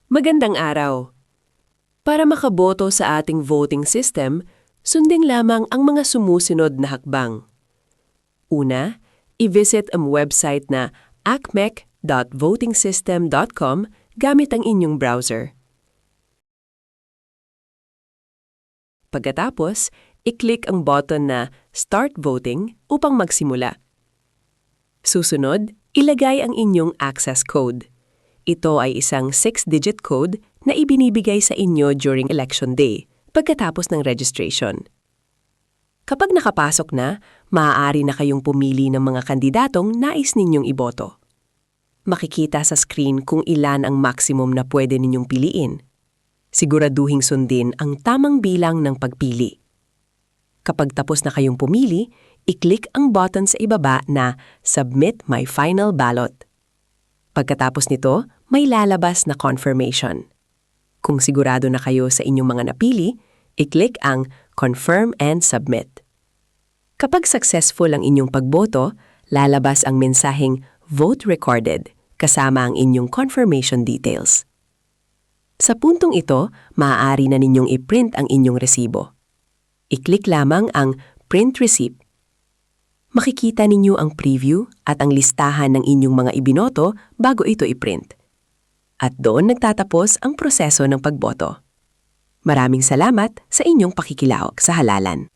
Magandang araw. Para makaboto sa ating voting system, sundin lamang ang mga sumusunod na hakbang. Una, i-visit ang website na acmec.votingsystem.com gamit ang inyong browser. Pagkatapos, i-click ang button na Start Voting upang magsimula. Susunod, ilagay ang inyong access code. Ito ay isang 6-digit code na ibinibigay sa inyo during Election Day, pagkatapos ng registration. Kapag nakapasok na, maaari na kayong pumili ng mga kandidatong nais ninyong iboto. Makikita sa screen kung ilan ang maximum na pwede ninyong piliin. Siguraduhing sundin ang tamang bilang ng pagpili. Kapag tapos na kayong pumili, i-click ang button sa ibaba na Submit My Final Ballot. Pagkatapos nito, may lalabas na confirmation. Kung sigurado na kayo sa inyong mga napili, i-click ang Confirm and Submit. Kapag successful ang inyong pagboto, lalabas ang mensaheng Vote Recorded kasama ang inyong confirmation details. Sa puntong ito, maaari na ninyong i-print ang inyong resibo. I-click lamang ang Print Receipt. Makikita ninyo ang preview at ang listahan ng inyong mga ibinoto bago ito i-print. At doon nagtatapos ang proseso ng pagboto. Maraming salamat sa inyong pakikilahok sa halalan.